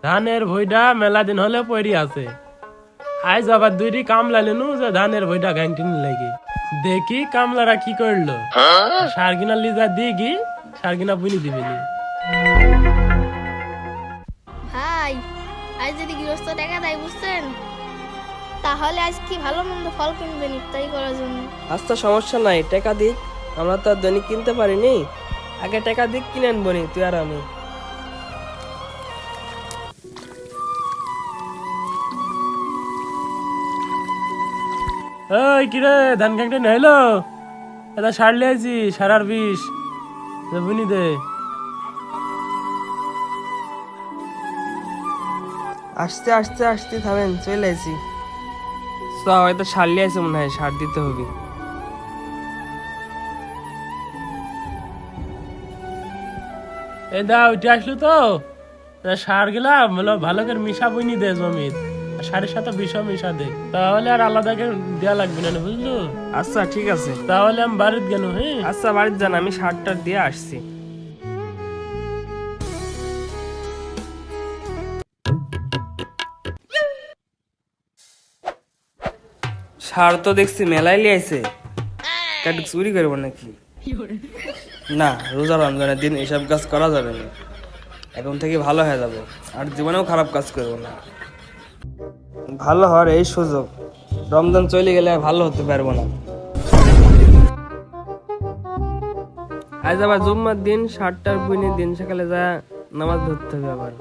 ধানের ভইডা মেলা দিন হলে পড়ি আছে। আজ আবার দুইটি কামলা লেনু যে ধানের ভইডা ঘাংটিন লাগে। দেখি কামলারা কি করলো। সারগিনা লিজা দিগি সারগিনা বুনি দিবেনি। ভাই আজ যদি গৃহস্থ টাকা দেয় বুঝছেন, তাহলে আজ কি ভালো মন্দ ফল কিনবেন ইফতারি করার জন্য। আচ্ছা সমস্যা নাই, টাকা দিক। আমরা তো আর দৈনিক কিনতে পারিনি, আগে টাকা দিক কিনে আনবো নি তুই আর আমি। ওই কিরে ধান ঘাংটি নাইলো? এটা সার লিয়েছি, সারার বিষ বুনি দে। আসতে আসতে আসতে থামেন, চলে আসি। হয়তো সার লিয়ে আছে মনে হয়, সার দিতে হবে। এই দা উঠে আসলো তো সার গেলাম বলো ভালো করে মিশা বুনি দে জমিত, সারের সাথে বিষও মিশা দে, তাহলে আর আলাদা করে দেওয়া লাগবে না, বুঝলো? আচ্ছা ঠিক আছে। তাহলে আমি বাড়িতে গেল। হ্যাঁ আচ্ছা বাড়িতে যান, আমি সারটা দিয়ে আসছি। সার তো দেখছি মেলাই লিয়াইছে, কাটুক চুরি করবো নাকি? না, রোজা রমজানের দিন এসব কাজ করা যাবে না। এখন থেকে ভালো হয়ে যাবো, আর জীবনেও খারাপ কাজ করবো না। ভালো হওয়ার এই সুযোগ, রমজান চলে গেলে আর ভালো হতে পারবো না। আজ আবার জুম্মার দিন, 7টার বুনে দিন সকালে যা নামাজ ধরতে হবে আবার।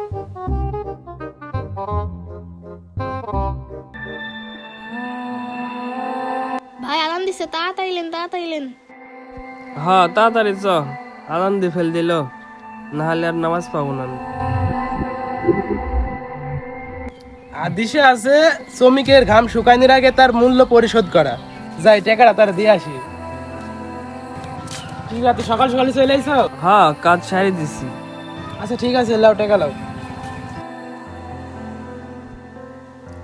ভাই আলাম দিছে, তাড়াতাড়ি লেন। হ্যাঁ তাড়াতাড়ি চ, আজান দিয়ে ফেল দিল, নাহলে আর নামাজ পাবো না। আদিশে আছে শ্রমিকের ঘাম শুকানোর আগে তার মূল্য পরিশোধ করা। যাই টাকাটা তার দিয়ে আসি। ঠিক আছে, সকাল সকালে চলে আইছো? হ্যাঁ কাজ সারি দিছি। আচ্ছা ঠিক আছে, লাও টাকা লাও।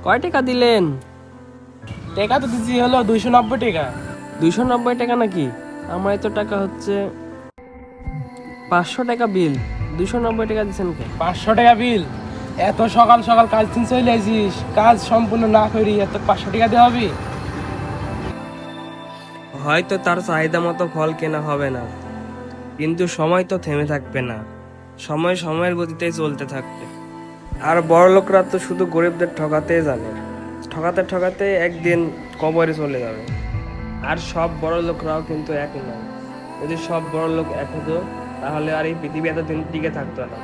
কয় টাকা দিলেন? টাকা তো দিচ্ছি হলো 290 টাকা। 290 টাকা নাকি? আমার এত টাকা হচ্ছে 500 টাকা বিল, 290 টাকা দিচ্ছেন কে? 500 টাকা বিল? এত সকাল সকাল কাজ দিন চলে আইছিস, কাজ সম্পূর্ণ না করি এত 500 টাকা দিয়ে হবে? হয়তো তার চাহিদা মতো ফল কেনা হবে না, কিন্তু সময় তো থেমে থাকবে না, সময় সময়ের গতিতেই চলতে থাকবে। আর বড় লোকরা তো শুধু গরিবদের ঠকাতেই যাবে, ঠকাতে ঠকাতে একদিন কবরে চলে যাবে। আর সব বড় লোকরাও কিন্তু এক নয়। যদি সব বড় লোক এক হতো, তাহলে আর এই পৃথিবী এতদিন টিকে থাকতো না।